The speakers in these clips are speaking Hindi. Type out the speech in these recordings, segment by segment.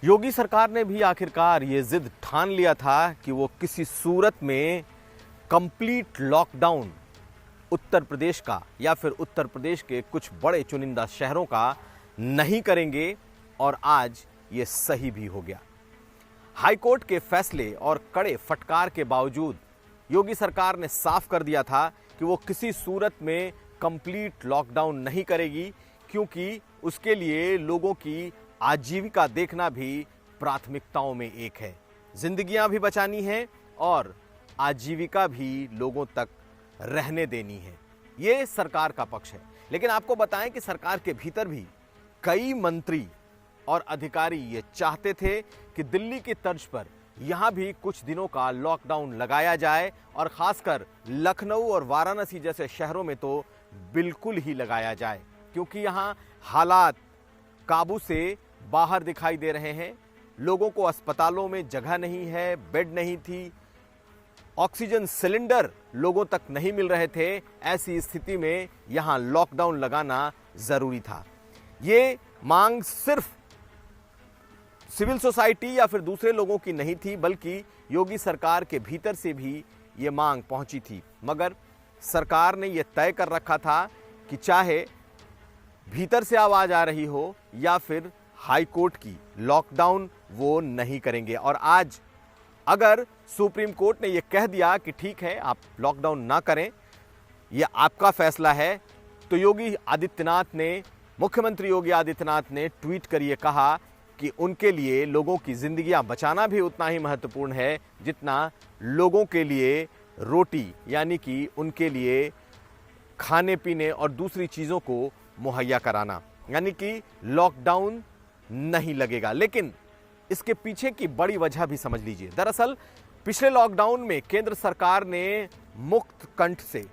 योगी सरकार ने भी आखिरकार ये जिद ठान लिया था कि वो किसी सूरत में कंप्लीट लॉकडाउन उत्तर प्रदेश का या फिर उत्तर प्रदेश के कुछ बड़े चुनिंदा शहरों का नहीं करेंगे, और आज ये सही भी हो गया। हाईकोर्ट के फैसले और कड़े फटकार के बावजूद योगी सरकार ने साफ कर दिया था कि वो किसी सूरत में कंप्लीट लॉकडाउन नहीं करेगी, क्योंकि उसके लिए लोगों की आजीविका देखना भी प्राथमिकताओं में एक है। जिंदगियां भी बचानी है और आजीविका भी लोगों तक रहने देनी है। ये सरकार का पक्ष है। लेकिन आपको बताएं कि सरकार के भीतर भी कई मंत्री और अधिकारी ये चाहते थे कि दिल्ली की तर्ज पर यहां भी कुछ दिनों का लॉकडाउन लगाया जाए, और खासकर लखनऊ और वाराणसी जैसे शहरों में तो बिल्कुल ही लगाया जाए, क्योंकि यहां हालात काबू से बाहर दिखाई दे रहे हैं। लोगों को अस्पतालों में जगह नहीं है, बेड नहीं थी, ऑक्सीजन सिलेंडर लोगों तक नहीं मिल रहे थे। ऐसी स्थिति में यहां लॉकडाउन लगाना जरूरी था। ये मांग सिर्फ सिविल सोसाइटी या फिर दूसरे लोगों की नहीं थी, बल्कि योगी सरकार के भीतर से भी ये मांग पहुंची थी। मगर सरकार ने यह तय कर रखा था कि चाहे भीतर से आवाज आ रही हो या फिर हाई कोर्ट की, लॉकडाउन वो नहीं करेंगे। और आज अगर सुप्रीम कोर्ट ने यह कह दिया कि ठीक है, आप लॉकडाउन ना करें, यह आपका फैसला है, तो मुख्यमंत्री योगी आदित्यनाथ ने ट्वीट कर यह कहा कि उनके लिए लोगों की जिंदगियां बचाना भी उतना ही महत्वपूर्ण है जितना लोगों के लिए रोटी, यानी कि उनके लिए खाने पीने और दूसरी चीजों को मुहैया कराना। यानी कि लॉकडाउन नहीं लगेगा। लेकिन इसके पीछे की बड़ी वजह भी समझ लीजिए। दरअसल पिछले लॉकडाउन में केंद्र सरकार ने मुक्त कंठ से,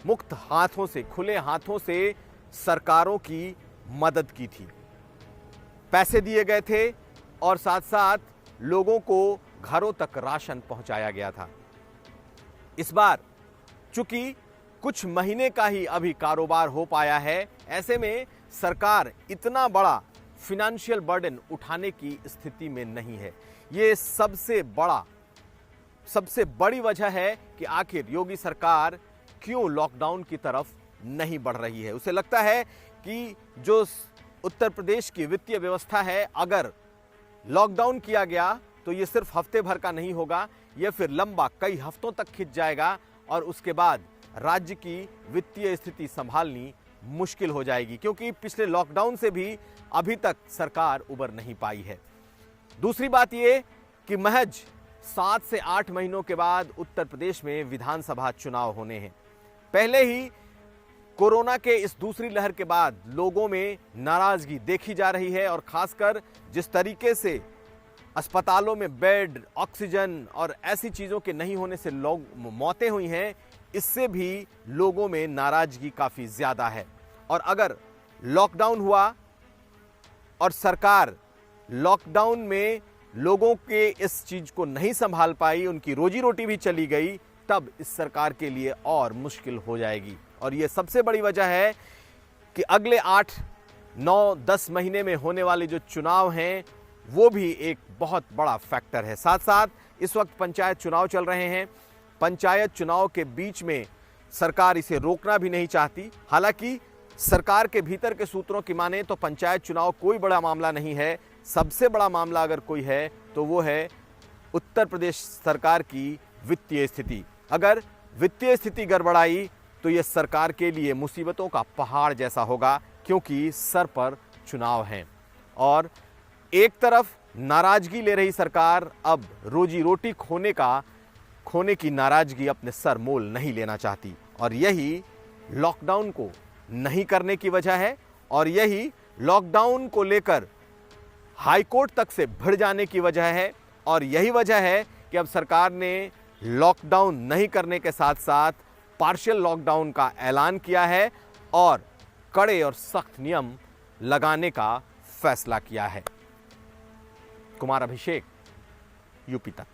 मुक्त हाथों से, खुले हाथों से सरकारों की मदद की थी। पैसे दिए गए थे और साथ साथ लोगों को घरों तक राशन पहुंचाया गया था। इस बार चूंकि कुछ महीने का ही अभी कारोबार हो पाया है, ऐसे में सरकार इतना बड़ा फिनेंशियल बर्डन उठाने की स्थिति में नहीं है। ये सबसे बड़ी वजह है कि आखिर योगी सरकार क्यों लॉकडाउन की तरफ नहीं बढ़ रही है। उसे लगता है कि जो उत्तर प्रदेश की वित्तीय व्यवस्था है, अगर लॉकडाउन किया गया तो ये सिर्फ हफ्ते भर का नहीं होगा, यह फिर लंबा कई हफ्तों तक खिंच जाएगा और उसके बाद राज्य की वित्तीय स्थिति संभालनी मुश्किल हो जाएगी, क्योंकि पिछले लॉकडाउन से भी अभी तक सरकार उबर नहीं पाई है। दूसरी बात यह कि महज 7 से 8 महीनों के बाद उत्तर प्रदेश में विधानसभा चुनाव होने हैं। पहले ही कोरोना के इस दूसरी लहर के बाद लोगों में नाराजगी देखी जा रही है, और खासकर जिस तरीके से अस्पतालों में बेड, ऑक्सीजन और ऐसी चीजों के नहीं होने से लोग मौतें हुई हैं, इससे भी लोगों में नाराजगी काफी ज्यादा है। और अगर लॉकडाउन हुआ और सरकार लॉकडाउन में लोगों के इस चीज को नहीं संभाल पाई, उनकी रोजी रोटी भी चली गई, तब इस सरकार के लिए और मुश्किल हो जाएगी। और यह सबसे बड़ी वजह है कि अगले 8, 9, 10 महीने में होने वाले जो चुनाव हैं, वो भी एक बहुत बड़ा फैक्टर है। साथ साथ इस वक्त पंचायत चुनाव चल रहे हैं। पंचायत चुनाव के बीच में सरकार इसे रोकना भी नहीं चाहती। हालांकि सरकार के भीतर के सूत्रों की माने तो पंचायत चुनाव कोई बड़ा मामला नहीं है। सबसे बड़ा मामला अगर कोई है तो वो है उत्तर प्रदेश सरकार की वित्तीय स्थिति। अगर वित्तीय स्थिति गड़बड़ाई तो ये सरकार के लिए मुसीबतों का पहाड़ जैसा होगा, क्योंकि सर पर चुनाव हैं और एक तरफ नाराजगी ले रही सरकार अब रोजी रोटी खोने की नाराजगी अपने सर मोल नहीं लेना चाहती, और यही लॉकडाउन को नहीं करने की वजह है। और यही लॉकडाउन को लेकर हाईकोर्ट तक से भिड़ जाने की वजह है। और यही वजह है कि अब सरकार ने लॉकडाउन नहीं करने के साथ साथ पार्शियल लॉकडाउन का ऐलान किया है और कड़े और सख्त नियम लगाने का फैसला किया है। कुमार अभिषेक, यूपी तक।